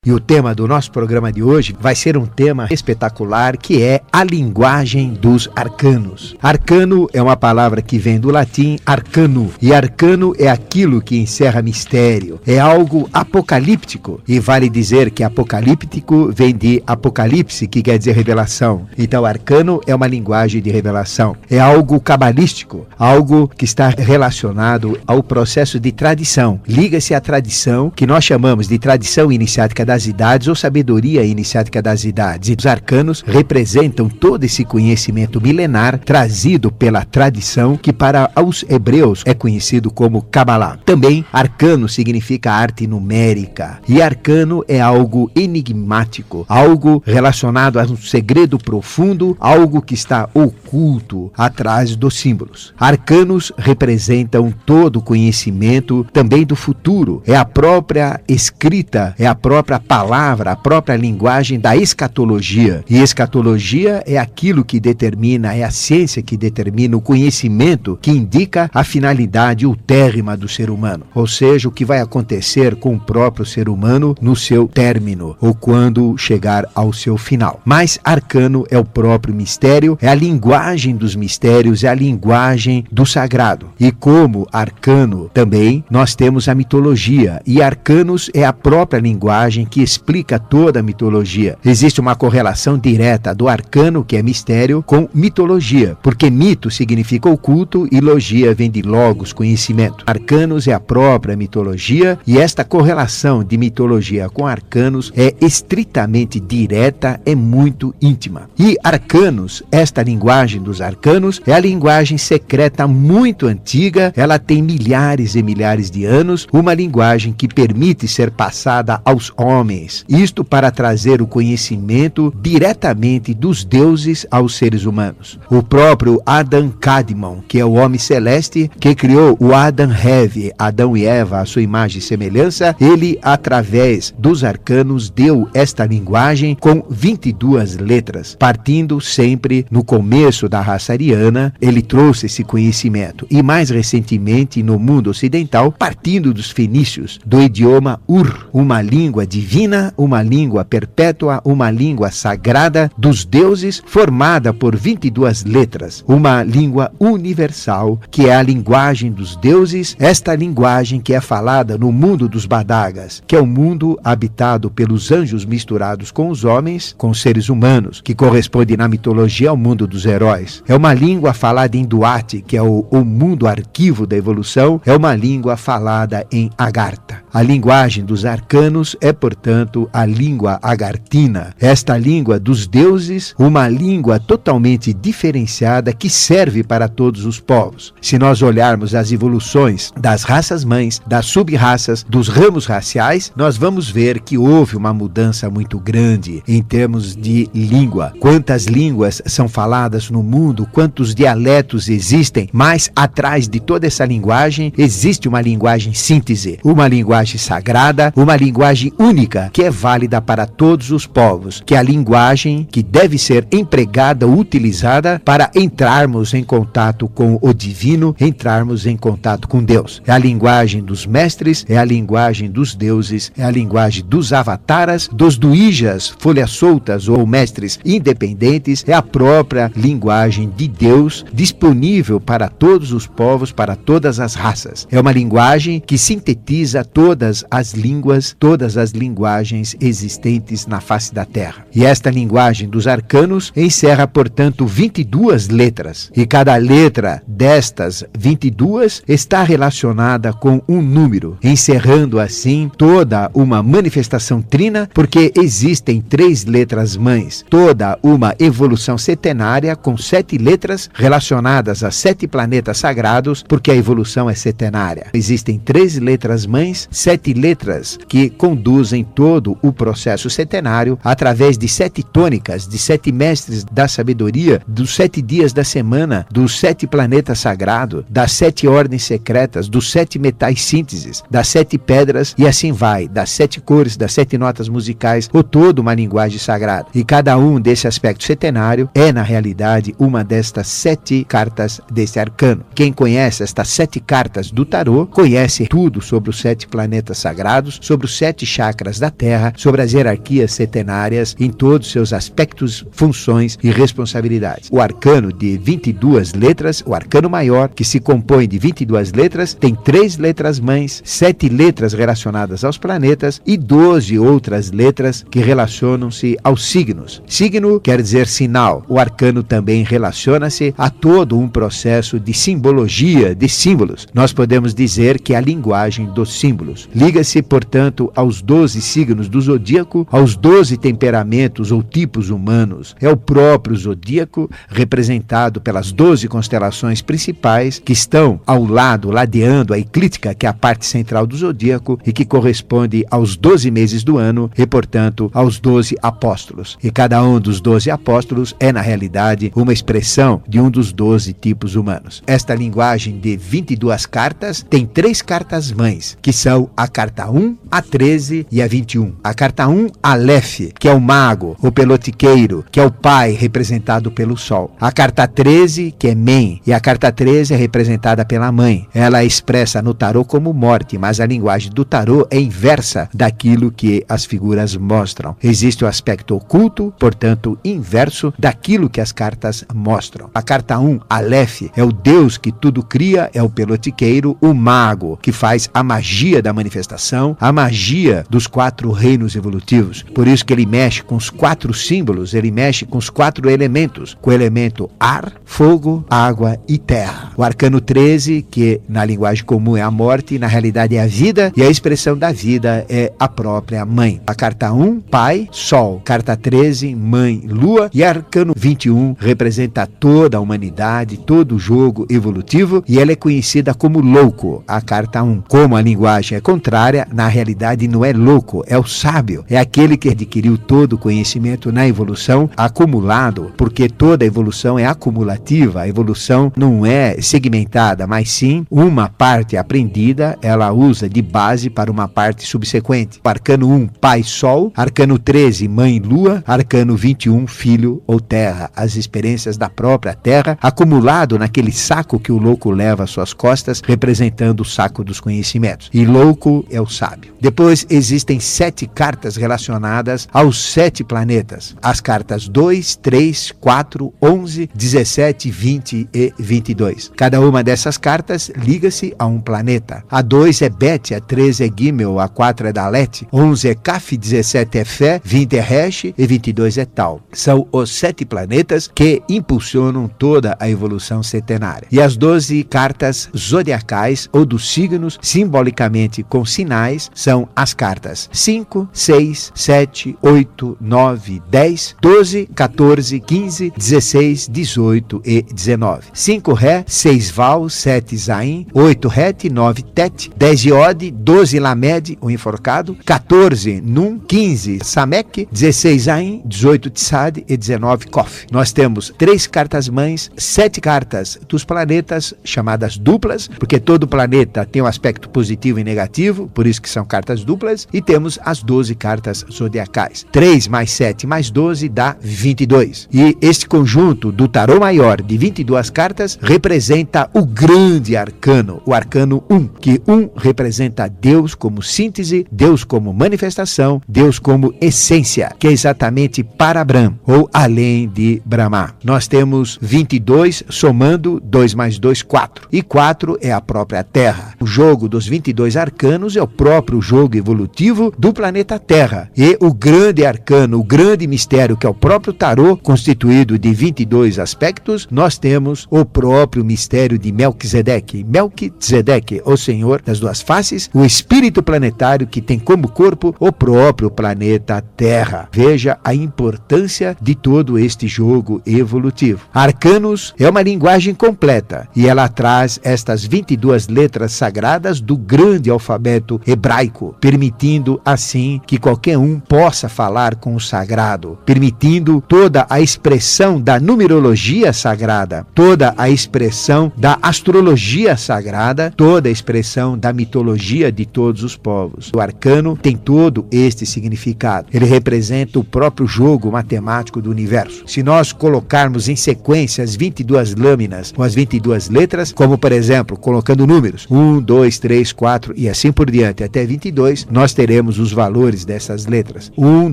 E o tema do nosso programa de hoje vai ser um tema espetacular, que é a linguagem dos arcanos. Arcano é uma palavra que vem do latim arcano, e arcano é aquilo que encerra mistério, é algo apocalíptico, e vale dizer que apocalíptico vem de apocalipse, que quer dizer revelação. Então arcano é uma linguagem de revelação, é algo cabalístico, algo que está relacionado ao processo de tradição. Liga-se à tradição, que nós chamamos de tradição iniciática das idades ou sabedoria iniciática das idades. E os arcanos representam todo esse conhecimento milenar trazido pela tradição, que para os hebreus é conhecido como Kabbalah. Também arcano significa arte numérica, e arcano é algo enigmático, algo relacionado a um segredo profundo, algo que está oculto atrás dos símbolos. Arcanos representam todo o conhecimento também do futuro, é a própria escrita, é a própria palavra, a própria linguagem da escatologia. E escatologia é aquilo que determina, é a ciência que determina o conhecimento que indica a finalidade ultérrima do ser humano, ou seja, o que vai acontecer com o próprio ser humano no seu término, ou quando chegar ao seu final. Mas arcano é o próprio mistério, é a linguagem dos mistérios, é a linguagem do sagrado. E como arcano também nós temos a mitologia, e arcanos é a própria linguagem que explica toda a mitologia. Existe uma correlação direta do arcano, que é mistério, com mitologia, porque mito significa oculto e logia vem de logos, conhecimento. Arcanos é a própria mitologia, e esta correlação de mitologia com arcanos é estritamente direta, é muito íntima. E arcanos, esta linguagem dos arcanos, é a linguagem secreta muito antiga, ela tem milhares e milhares de anos, uma linguagem que permite ser passada aos homens, isto para trazer o conhecimento diretamente dos deuses aos seres humanos. O próprio Adam Kadmon, que é o homem celeste, que criou o Adam Heve, Adão e Eva, a sua imagem e semelhança, ele, através dos arcanos, deu esta linguagem com 22 letras, partindo sempre no começo da raça ariana, ele trouxe esse conhecimento. E mais recentemente, no mundo ocidental, partindo dos fenícios, do idioma Ur, uma língua divina, uma língua perpétua, uma língua sagrada dos deuses, formada por 22 letras, uma língua universal, que é a linguagem dos deuses, esta linguagem que é falada no mundo dos Badagas, que é o mundo habitado pelos anjos misturados com os homens, com os seres humanos, que corresponde na mitologia ao mundo dos heróis. É uma língua falada em Duat, que é o mundo arquivo da evolução, é uma língua falada em Agartha. A linguagem dos arcanos é, portanto, a língua agartina. Esta língua dos deuses, uma língua totalmente diferenciada que serve para todos os povos. Se nós olharmos as evoluções das raças-mães, das sub-raças, dos ramos raciais, nós vamos ver que houve uma mudança muito grande em termos de língua. Quantas línguas são faladas no mundo, quantos dialetos existem, mas atrás de toda essa linguagem existe uma linguagem síntese, uma linguagem sagrada, uma linguagem única, que é válida para todos os povos, que é a linguagem que deve ser empregada, utilizada para entrarmos em contato com o divino, entrarmos em contato com Deus. É a linguagem dos mestres, é a linguagem dos deuses, é a linguagem dos avataras, dos duijas, folhas soltas ou mestres independentes, é a própria linguagem de Deus, disponível para todos os povos, para todas as raças. É uma linguagem que sintetiza todas as línguas, todas as linguagens existentes na face da Terra. E esta linguagem dos arcanos encerra, portanto, 22 letras. E cada letra destas 22 está relacionada com um número, encerrando assim toda uma manifestação trina, porque existem 3 letras mães, toda uma evolução setenária com 7 letras relacionadas a 7 planetas sagrados, porque a evolução é setenária. Existem 3 letras mães, 7 letras que conduzem todo o processo setenário através de 7 tônicas, de 7 mestres da sabedoria, dos 7 dias da semana, dos 7 planetas sagrados, das 7 ordens secretas, dos 7 metais sínteses, das 7 pedras, e assim vai, das 7 cores, das 7 notas musicais, ou toda uma linguagem sagrada. E cada um desse aspecto setenário é, na realidade, uma destas 7 cartas desse arcano. Quem conhece estas 7 cartas do tarô, conhece tudo sobre os 7 planetas planetas sagrados, sobre os 7 chakras da Terra, sobre as hierarquias setenárias em todos seus aspectos, funções e responsabilidades. O arcano de 22 letras, o arcano maior, que se compõe de 22 letras, tem 3 letras mães, 7 letras relacionadas aos planetas e 12 outras letras que relacionam-se aos signos. Signo quer dizer sinal. O arcano também relaciona-se a todo um processo de simbologia, de símbolos. Nós podemos dizer que é a linguagem dos símbolos. Liga-se, portanto, aos 12 signos do zodíaco, aos 12 temperamentos ou tipos humanos. É o próprio zodíaco, representado pelas 12 constelações principais que estão ao lado, ladeando a eclíptica, que é a parte central do zodíaco e que corresponde aos 12 meses do ano e, portanto, aos 12 apóstolos. E cada um dos 12 apóstolos é, na realidade, uma expressão de um dos 12 tipos humanos. Esta linguagem de 22 cartas tem 3 cartas mães, que são a carta 1, a 13 e a 21. A carta 1, Aleph, que é o mago, o pelotiqueiro, que é o pai, representado pelo sol. A carta 13, que é Men, e a carta 13 é representada pela mãe. Ela é expressa no tarô como morte, mas a linguagem do tarô é inversa daquilo que as figuras mostram. Existe o aspecto oculto, portanto, inverso daquilo que as cartas mostram. A carta 1, Aleph, é o Deus que tudo cria, é o pelotiqueiro, o mago, que faz a magia da manifestação, a magia dos 4 reinos evolutivos. Por isso que ele mexe com os 4 símbolos, ele mexe com os 4 elementos, com o elemento ar, fogo, água e terra. O arcano 13, que na linguagem comum é a morte, na realidade é a vida, e a expressão da vida é a própria mãe. A carta 1, pai, sol. Carta 13, mãe, lua. E arcano 21 representa toda a humanidade, todo o jogo evolutivo, e ela é conhecida como louco, a carta 1. Como a linguagem é contrária, na realidade não é louco, é o sábio. É aquele que adquiriu todo o conhecimento na evolução acumulado, porque toda evolução é acumulativa, a evolução não é segmentada, mas sim uma parte aprendida, ela usa de base para uma parte subsequente. Arcano 1, pai, sol. Arcano 13, mãe, lua. Arcano 21, filho ou terra. As experiências da própria terra, acumulado naquele saco que o louco leva às suas costas, representando o saco dos conhecimentos. E louco é o sábio. Depois existem 7 cartas relacionadas aos 7 planetas. As cartas 2, 3, 4, 11, 17, 20 e 22. Cada uma dessas cartas liga-se a um planeta. A 2 é Bet, a 13 é Gimel, a 4 é Dalet, 11 é Kaf, 17 é Fé, 20 é Resh e 22 é Tal. São os 7 planetas que impulsionam toda a evolução setenária. E as 12 cartas zodiacais ou dos signos, simbolicamente com sinais, são as cartas 5, 6, 7, 8, 9, 10, 12, 14, 15, 16, 18 e 19. 5 Ré, 6 Val, 7 Zain, 8 Het, 9 Tet, 10 Iode, 12 Lamed, o enforcado, 14 Nun, 15 Samek, 16 Ain, 18 Tsad e 19 Kof. Nós temos 3 cartas mães, 7 cartas dos planetas, chamadas duplas, porque todo planeta tem um aspecto positivo e negativo, por isso que são cartas duplas, e temos as 12 cartas zodiacais. 3 mais 7 mais 12 dá 22. E este conjunto do tarô maior de 22 cartas representa o grande arcano, o arcano 1, que 1 representa Deus como síntese, Deus como manifestação, Deus como essência, que é exatamente Parabrahm, ou além de Brahma. Nós temos 22 somando 2 mais 2, 4. E 4 é a própria Terra. O jogo dos 22 arcanos é o próprio jogo evolutivo do planeta Terra. E o grande arcano, o grande mistério, que é o próprio tarô, constituído de 22 aspectos, nós temos o próprio mistério de Melquisedeque. Melquisedeque, o Senhor das duas faces, o espírito planetário que tem como corpo o próprio planeta Terra. Veja a importância de todo este jogo evolutivo. Arcanos é uma linguagem completa e ela traz estas 22 letras sagradas do grande alfabeto hebraico, permitindo assim que qualquer um possa falar com o sagrado, permitindo toda a expressão da numerologia sagrada, toda a expressão expressão da astrologia sagrada, toda a expressão da mitologia de todos os povos. O arcano tem todo este significado. Ele representa o próprio jogo matemático do universo. Se nós colocarmos em sequência as 22 lâminas com as 22 letras, como por exemplo, colocando números 1, 2, 3, 4 e assim por diante até 22, nós teremos os valores dessas letras. 1,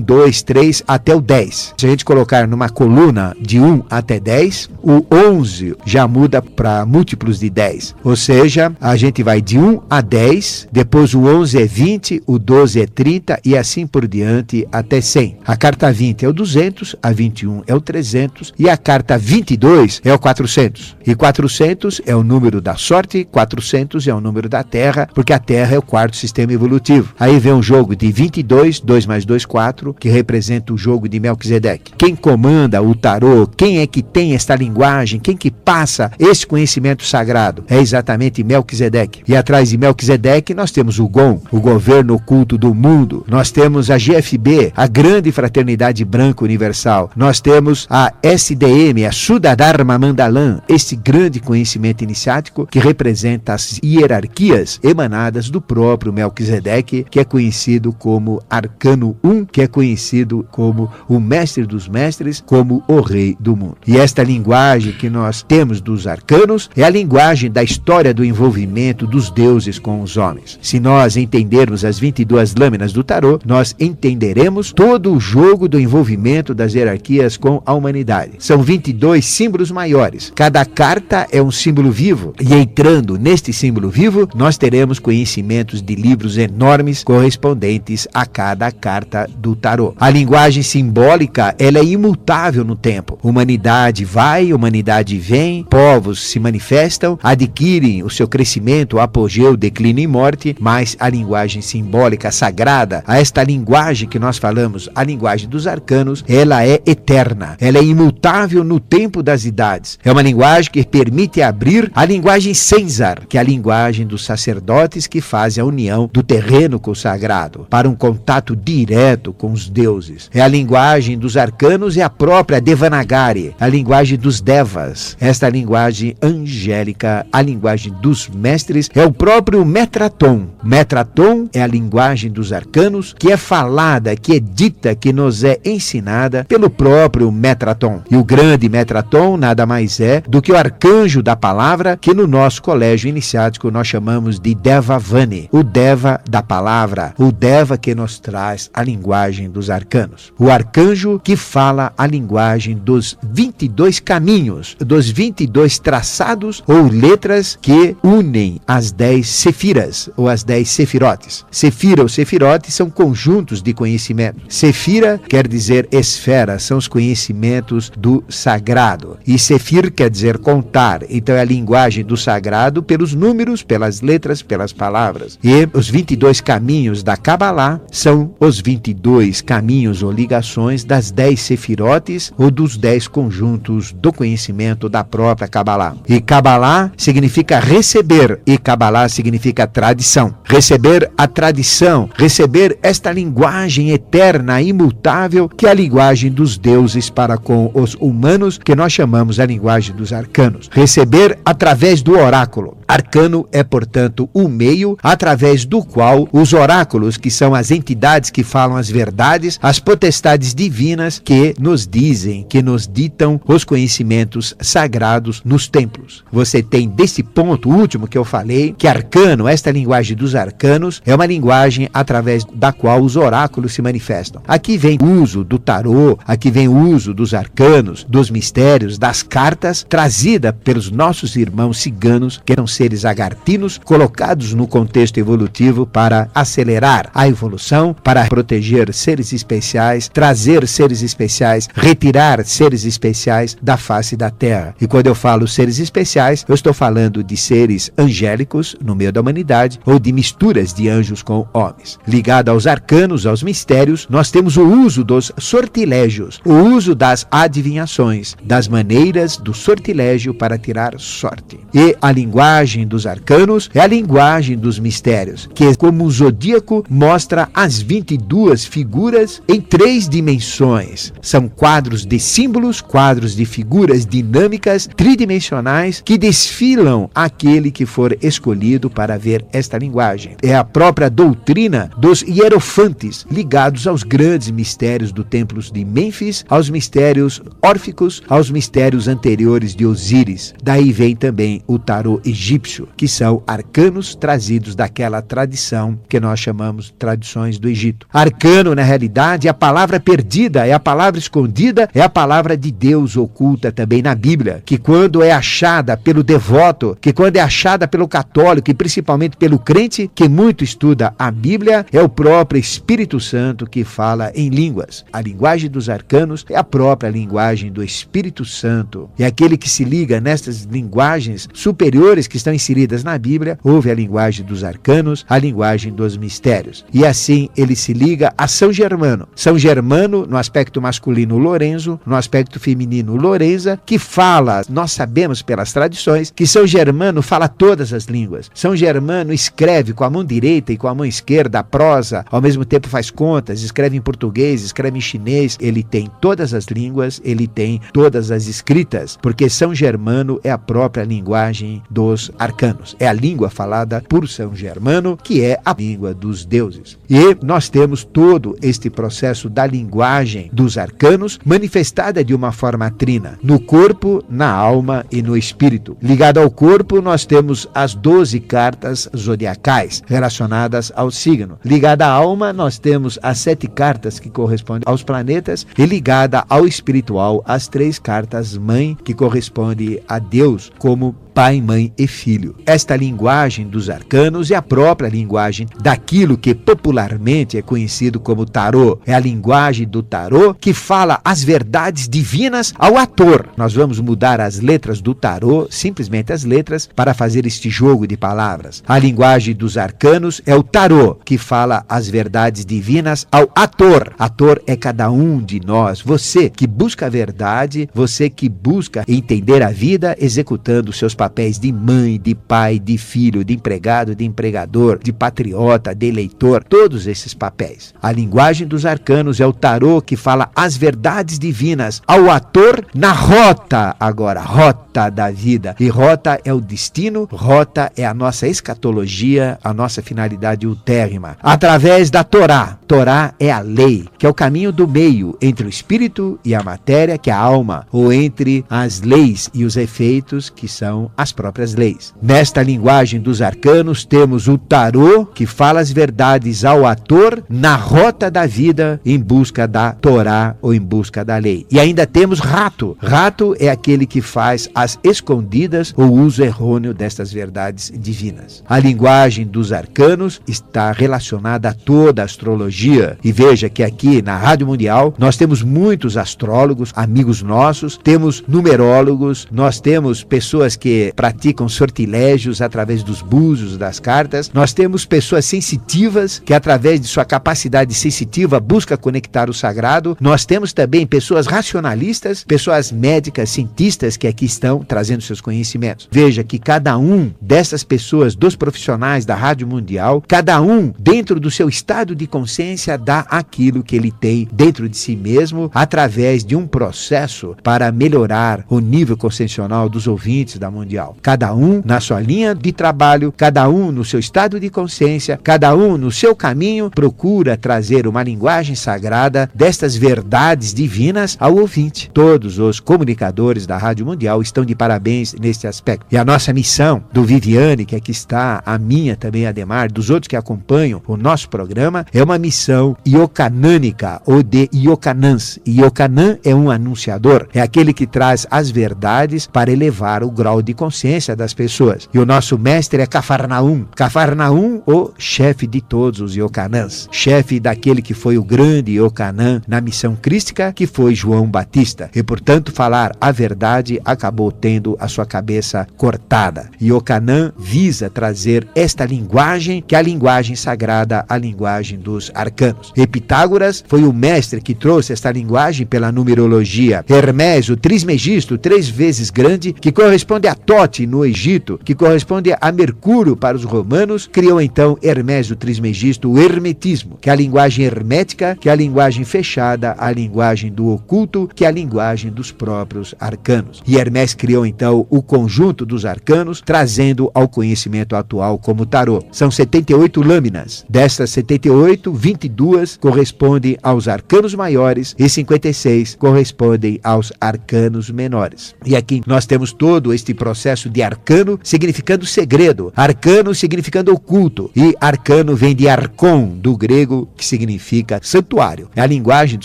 2, 3 até o 10. Se a gente colocar numa coluna de 1 até 10, o 11 já muda para múltiplos de 10. Ou seja, a gente vai de 1 a 10, depois o 11 é 20, o 12 é 30 e assim por diante até 100. A carta 20 é o 200, a 21 é o 300 e a carta 22 é o 400. E 400 é o número da sorte, 400 é o número da Terra, porque a Terra é o quarto sistema evolutivo. Aí vem um jogo de 22, 2 mais 2, 4, que representa o jogo de Melquisedeque. Quem comanda o tarô, quem é que tem esta linguagem, quem que passa esse conhecimento sagrado? É exatamente Melquisedeque. E atrás de Melquisedeque nós temos o GOM, o governo oculto do mundo. Nós temos a GFB, a grande fraternidade branca universal. Nós temos a SDM, a Sudadharma Mandalam, este grande conhecimento iniciático que representa as hierarquias emanadas do próprio Melquisedeque, que é conhecido como Arcano 1, que é conhecido como o mestre dos mestres, como o rei do mundo. E esta linguagem que nós temos dos arcanos é a linguagem da história do envolvimento dos deuses com os homens. Se nós entendermos as 22 lâminas do tarô, nós entenderemos todo o jogo do envolvimento das hierarquias com a humanidade. São 22 símbolos maiores. Cada carta é um símbolo vivo e entrando neste símbolo vivo, nós teremos conhecimentos de livros enormes correspondentes a cada carta do tarô. A linguagem simbólica, ela é imutável no tempo. Humanidade vai, humanidade vem, povos se manifestam, adquirem o seu crescimento, apogeu, declínio e morte, mas a linguagem simbólica sagrada, a esta linguagem que nós falamos, a linguagem dos arcanos, ela é eterna, ela é imutável no tempo das idades. É uma linguagem que permite abrir a linguagem Senzar, que é a linguagem dos sacerdotes que fazem a união do terreno com o sagrado, para um contato direto com os deuses. É a linguagem dos arcanos, é a própria Devanagari, a linguagem dos devas, esta linguagem angélica, a linguagem dos mestres, é o próprio Metraton. Metraton é a linguagem dos arcanos, que é falada, que é dita, que nos é ensinada pelo próprio Metraton. E o grande Metraton nada mais é do que o arcanjo da palavra, que no nosso colégio iniciático nós chamamos de Devavani, o Deva da palavra, o Deva que nos traz a linguagem dos arcanos. O arcanjo que fala a linguagem dos 22 caminhos, dos 22 traçados ou letras que unem as 10 sefiras ou as 10 sefirotes. Sefira ou sefirote são conjuntos de conhecimento. Sefira quer dizer esfera, são os conhecimentos do sagrado. E sefir quer dizer contar, então é a linguagem do sagrado pelos números, pelas letras, pelas palavras. E os 22 caminhos da Kabbalah são os 22 caminhos ou ligações das 10 sefirotes ou dos 10 conjuntos do conhecimento da própria Kabbalah. E Kabbalah significa receber, e Kabbalah significa tradição. Receber a tradição, receber esta linguagem eterna, imutável, que é a linguagem dos deuses para com os humanos, que nós chamamos a linguagem dos arcanos. Receber através do oráculo. Arcano é, portanto, o meio através do qual os oráculos, que são as entidades que falam as verdades, as potestades divinas que nos dizem, que nos ditam os conhecimentos sagrados nos templos. Você tem desse ponto último que eu falei, que arcano, esta linguagem dos arcanos, é uma linguagem através da qual os oráculos se manifestam. Aqui vem o uso do tarô, aqui vem o uso dos arcanos, dos mistérios, das cartas, trazida pelos nossos irmãos ciganos, que eram seres agartinos, colocados no contexto evolutivo para acelerar a evolução, para proteger seres especiais, trazer seres especiais, retirar seres especiais da face da Terra. E quando eu falo seres especiais, eu estou falando de seres angélicos no meio da humanidade ou de misturas de anjos com homens. Ligado aos arcanos, aos mistérios, nós temos o uso dos sortilégios, o uso das adivinhações, das maneiras do sortilégio para tirar sorte. E a linguagem linguagem dos arcanos é a linguagem dos mistérios, que, como o zodíaco, mostra as 22 figuras em 3 dimensões. São quadros de símbolos, quadros de figuras dinâmicas, tridimensionais, que desfilam aquele que for escolhido para ver esta linguagem. É a própria doutrina dos hierofantes, ligados aos grandes mistérios do templo de Mênfis, aos mistérios órficos, aos mistérios anteriores de Osíris. Daí vem também o tarô egípcio, que são arcanos trazidos daquela tradição que nós chamamos de tradições do Egito. Arcano, na realidade, é a palavra perdida, é a palavra escondida, é a palavra de Deus oculta também na Bíblia, que quando é achada pelo devoto, que quando é achada pelo católico e principalmente pelo crente que muito estuda a Bíblia, é o próprio Espírito Santo que fala em línguas. A linguagem dos arcanos é a própria linguagem do Espírito Santo. E aquele que se liga nestas linguagens superiores que estão inseridas na Bíblia, ouve a linguagem dos arcanos, a linguagem dos mistérios. E assim ele se liga a São Germano. São Germano, no aspecto masculino, Lorenzo, no aspecto feminino, Lorenza, que fala, nós sabemos pelas tradições, que São Germano fala todas as línguas. São Germano escreve com a mão direita e com a mão esquerda a prosa, ao mesmo tempo faz contas, escreve em português, escreve em chinês, ele tem todas as línguas, ele tem todas as escritas, porque São Germano é a própria linguagem dos arcanos. É a língua falada por São Germano, que é a língua dos deuses. E nós temos todo este processo da linguagem dos arcanos manifestada de uma forma trina, no corpo, na alma e no espírito. Ligado ao corpo, nós temos as 12 cartas zodiacais relacionadas ao signo. Ligada à alma, nós temos as 7 cartas que correspondem aos planetas, e ligada ao espiritual, as 3 cartas mãe, que corresponde a Deus como pai, mãe e filho. Esta linguagem dos arcanos é a própria linguagem daquilo que popularmente é conhecido como tarô. É a linguagem do tarô que fala as verdades divinas ao ator. Nós vamos mudar as letras do tarô, simplesmente as letras, para fazer este jogo de palavras. A linguagem dos arcanos é o tarô, que fala as verdades divinas ao ator. Ator é cada um de nós. Você que busca a verdade, você que busca entender a vida executando seus papéis de mãe, de pai, de filho, de empregado, de empregador, de patriota, de eleitor, todos esses papéis. A linguagem dos arcanos é o tarô que fala as verdades divinas ao ator na rota, agora, rota da vida. E rota é o destino, rota é a nossa escatologia, a nossa finalidade ultérrima. Através da Torá. Torá é a lei, que é o caminho do meio entre o espírito e a matéria, que é a alma, ou entre as leis e os efeitos, que são as próprias leis. Nesta linguagem dos arcanos, temos o tarô, que fala as verdades ao ator na rota da vida, em busca da Torá ou em busca da lei. E ainda temos rato. Rato é aquele que faz as escondidas ou uso errôneo destas verdades divinas. A linguagem dos arcanos está relacionada a toda a astrologia. E veja que aqui na Rádio Mundial nós temos muitos astrólogos, amigos nossos, temos numerólogos, nós temos pessoas que praticam sortilégios através dos búzios, das cartas. Nós temos pessoas sensitivas que, através de sua capacidade sensitiva, busca conectar o sagrado. Nós temos também pessoas racionalistas, pessoas médicas, cientistas que aqui estão trazendo seus conhecimentos. Veja que cada um dessas pessoas, dos profissionais da Rádio Mundial, cada um, dentro do seu estado de consciência, dá aquilo que ele tem dentro de si mesmo, através de um processo para melhorar o nível consciencial dos ouvintes da Mundial. Cada um na sua linha de trabalho, cada um no seu estado de consciência, cada um no seu caminho, procura trazer uma linguagem sagrada destas verdades divinas ao ouvinte. Todos os comunicadores da Rádio Mundial estão de parabéns neste aspecto. E a nossa missão do Viviane, que aqui está, a minha também, Ademar, dos outros que acompanham o nosso programa, é uma missão iocanânica, ou de Iocanãs. Iocanã é um anunciador, é aquele que traz as verdades para elevar o grau de consciência das pessoas. E o nosso mestre é Cafarnaum. Cafarnaum, o chefe de todos os Iocanãs, chefe daquele que foi o grande Iocanã na missão crística, que foi João Batista. E, portanto, falar a verdade acabou tendo a sua cabeça cortada. Iocanã visa trazer esta linguagem, que é a linguagem sagrada, a linguagem dos arcanos. E Pitágoras foi o mestre que trouxe esta linguagem pela numerologia. Hermés, o Trismegisto, 3 vezes grande, que corresponde a Tote no Egito, que corresponde a Mercúrio para os romanos, criou então Hermés o Trismegisto o hermetismo, que é a linguagem hermética, que é a linguagem fechada, a linguagem do oculto, que é a linguagem dos próprios arcanos. E Hermés criou então o conjunto dos arcanos, trazendo ao conhecimento atual como o tarô. São 78 lâminas. Destas 78, 22 correspondem aos arcanos maiores e 56 correspondem aos arcanos menores. E aqui nós temos todo este processo de arcano significando segredo, arcano significando oculto, e arcano vem de arcon, do grego, que significa santuário. É a linguagem do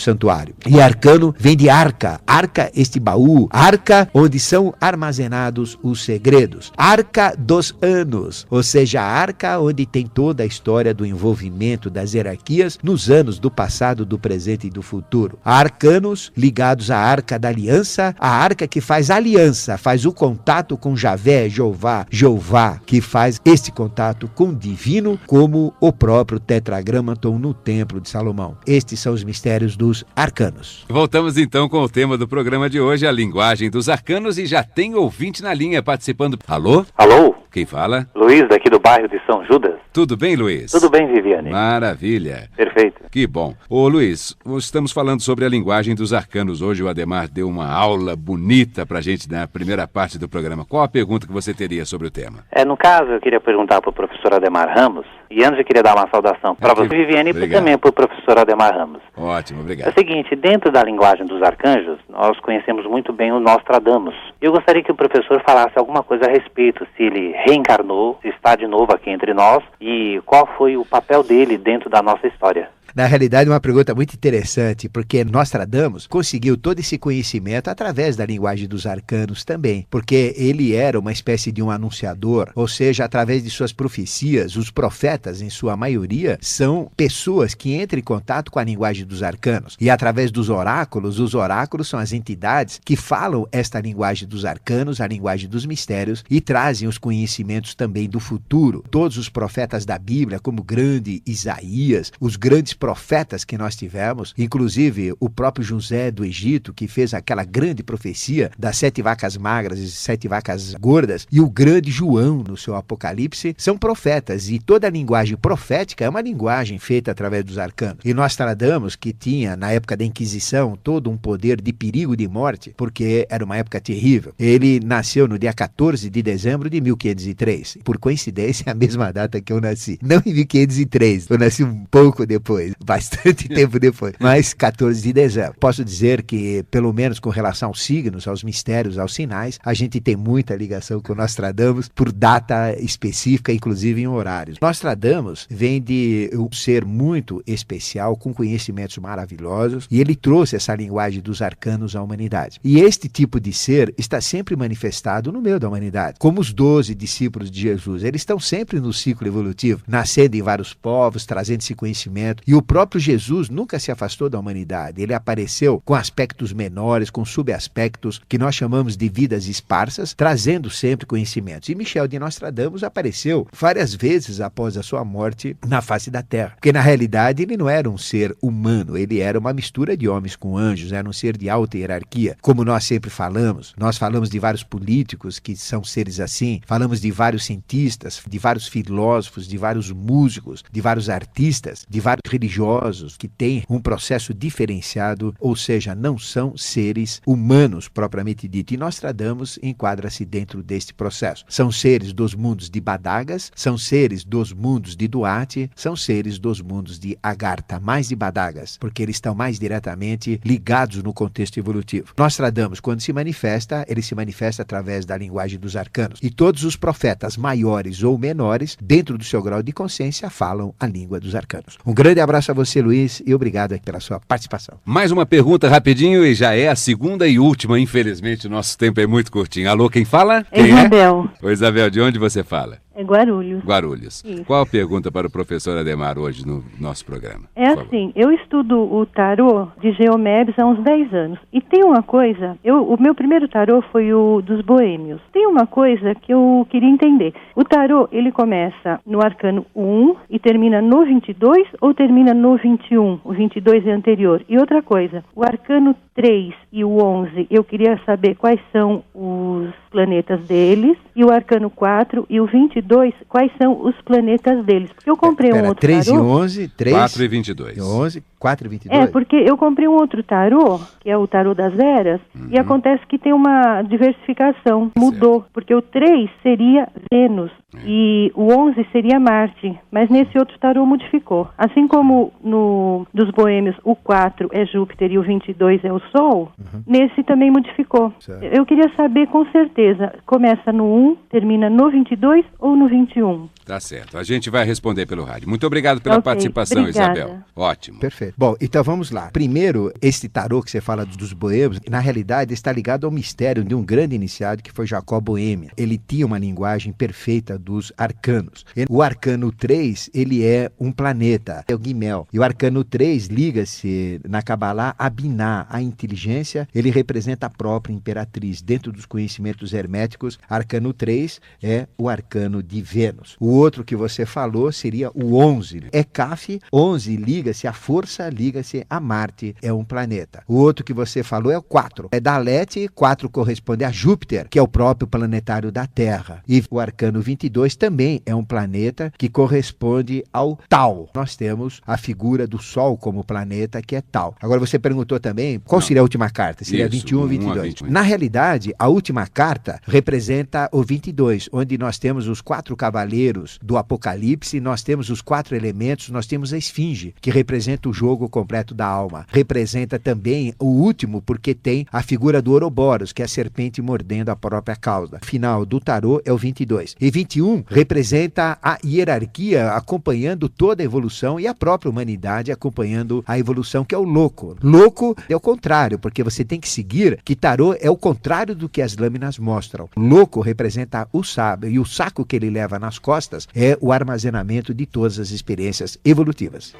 santuário. E arcano vem de arca, arca este baú, arca onde são armazenados os segredos, arca dos anos, ou seja, a arca onde tem toda a história do envolvimento das hierarquias nos anos do passado, do presente e do futuro. Arcanos ligados à arca da aliança, a arca que faz aliança, faz o contato com Javé, Jeová, que faz este contato com o divino, como o próprio tetragramaton no templo de Salomão. Estes são os mistérios dos arcanos. Voltamos então com o tema do programa de hoje, a linguagem dos arcanos, e já tem ouvinte na linha participando. Alô? Alô? Quem fala? Luiz, daqui do bairro de São Judas. Tudo bem, Luiz? Tudo bem, Viviane. Maravilha. Perfeito. Que bom. Ô, Luiz, estamos falando sobre a linguagem dos arcanos. Hoje o Ademar deu uma aula bonita pra gente na primeira parte do programa. Qual a pergunta que você teria sobre o tema? No caso, eu queria perguntar para o professor Ademar Ramos, e antes eu queria dar uma saudação para você, Viviane, e também para o professor Ademar Ramos. Ótimo, obrigado. É o seguinte, dentro da linguagem dos arcanjos, nós conhecemos muito bem o Nostradamus. Eu gostaria que o professor falasse alguma coisa a respeito, se ele reencarnou, se está de novo aqui entre nós, e qual foi o papel dele dentro da nossa história. Na realidade, uma pergunta muito interessante, porque Nostradamus conseguiu todo esse conhecimento através da linguagem dos arcanos também, porque ele era uma espécie de um anunciador, ou seja, através de suas profecias, os profetas, em sua maioria, são pessoas que entram em contato com a linguagem dos arcanos. E através dos oráculos, os oráculos são as entidades que falam esta linguagem dos arcanos, a linguagem dos mistérios, e trazem os conhecimentos também do futuro. Todos os profetas da Bíblia, como o grande Isaías, os grandes profetas que nós tivemos, inclusive o próprio José do Egito, que fez aquela grande profecia das 7 vacas magras e 7 vacas gordas, e o grande João no seu Apocalipse, são profetas, e toda a linguagem profética é uma linguagem feita através dos arcanos. E Nostradamus, que tinha na época da Inquisição todo um poder de perigo de morte, porque era uma época terrível, ele nasceu no dia 14 de dezembro de 1503, por coincidência é a mesma data que eu nasci, não em 1503, eu nasci um pouco depois, bastante tempo depois, mas 14 de dezembro. Posso dizer que, pelo menos com relação aos signos, aos mistérios, aos sinais, a gente tem muita ligação com Nostradamus por data específica, inclusive em horários. Nostradamus vem de um ser muito especial, com conhecimentos maravilhosos, e ele trouxe essa linguagem dos arcanos à humanidade. E este tipo de ser está sempre manifestado no meio da humanidade, como os 12 discípulos de Jesus. Eles estão sempre no ciclo evolutivo, nascendo em vários povos, trazendo esse conhecimento. E o próprio Jesus nunca se afastou da humanidade. Ele apareceu com aspectos menores, com subaspectos que nós chamamos de vidas esparsas, trazendo sempre conhecimentos. E Michel de Nostradamus apareceu várias vezes após a sua morte na face da Terra. Porque na realidade ele não era um ser humano, ele era uma mistura de homens com anjos, era um ser de alta hierarquia. Como nós sempre falamos, nós falamos de vários políticos que são seres assim, falamos de vários cientistas, de vários filósofos, de vários músicos, de vários artistas, de vários religiosos que têm um processo diferenciado, ou seja, não são seres humanos propriamente dito. E Nostradamus enquadra-se dentro deste processo. São seres dos mundos de Badagas, são seres dos mundos de Duarte, são seres dos mundos de Agartha, mais de Badagas, porque eles estão mais diretamente ligados no contexto evolutivo. Nostradamus, quando se manifesta, ele se manifesta através da linguagem dos arcanos. E todos os profetas, maiores ou menores, dentro do seu grau de consciência, falam a língua dos arcanos. Um grande abraço a você, Luiz, e obrigado pela sua participação. Mais uma pergunta rapidinho e já é a segunda e última, infelizmente o nosso tempo é muito curtinho. Alô, quem fala? Quem Isabel. é? Oi, Isabel, de onde você fala? É Guarulhos. Guarulhos. Isso. Qual a pergunta para o professor Adhemar hoje no nosso programa? É assim, eu estudo o tarô de Geomebs há uns 10 anos. E tem uma coisa, o meu primeiro tarô foi o dos boêmios. Tem uma coisa que eu queria entender. O tarô, ele começa no arcano 1 e termina no 22 ou termina no 21? O 22 é anterior. E outra coisa, o arcano 3 e o 11, eu queria saber quais são os planetas deles. E o arcano 4 e o 22, quais são os planetas deles? Porque eu comprei um outro 3 tarô. e 11, 3 4 e 22. e 11, 4 e 22. É, porque eu comprei um outro tarô, que é o tarô das eras, e acontece que tem uma diversificação, mudou, porque o 3 seria Vênus e o 11 seria Marte, mas nesse outro tarô modificou. Assim como no dos boêmios o 4 é Júpiter e o 22 é o Sol, nesse também modificou. Certo. Eu queria saber com certeza, começa no 1, termina no 22 ou no 21? Tá certo. A gente vai responder pelo rádio. Muito obrigado pela Ok, participação, obrigada. Isabel. Ótimo. Perfeito. Bom, então vamos lá. Primeiro, esse tarô que você fala dos boêmios, na realidade está ligado ao mistério de um grande iniciado que foi Jacó Boêmia. Ele tinha uma linguagem perfeita dos arcanos. O arcano 3, ele é um planeta, é o Guimel. E o arcano 3 liga-se na Kabbalah a Biná, a inteligência. Ele representa a própria imperatriz. Dentro dos conhecimentos herméticos, arcano 3 é o arcano de Vênus. O outro que você falou seria o 11. É Caf, 11 liga-se à força, liga-se a Marte, é um planeta. O outro que você falou é o 4. É Dalete, 4 corresponde a Júpiter, que é o próprio planetário da Terra. E o arcano 22 também é um planeta que corresponde ao Tau. Nós temos a figura do Sol como planeta, que é Tau. Agora você perguntou também qual seria a última carta? Seria Isso, 21 ou 1 a 22? 21. Na realidade, a última carta representa o 22, onde nós temos os 4 cavaleiros do Apocalipse, nós temos os 4 elementos, nós temos a esfinge, que representa o jogo completo da alma. Representa também o último, porque tem a figura do Ouroboros, que é a serpente mordendo a própria cauda. O final do tarô é o 22. E 21 representa a hierarquia acompanhando toda a evolução e a própria humanidade acompanhando a evolução, que é o louco. Louco é o contrário, porque você tem que seguir que tarô é o contrário do que as lâminas mostram. Louco representa o sábio, e o saco que ele leva nas costas é o armazenamento de todas as experiências evolutivas.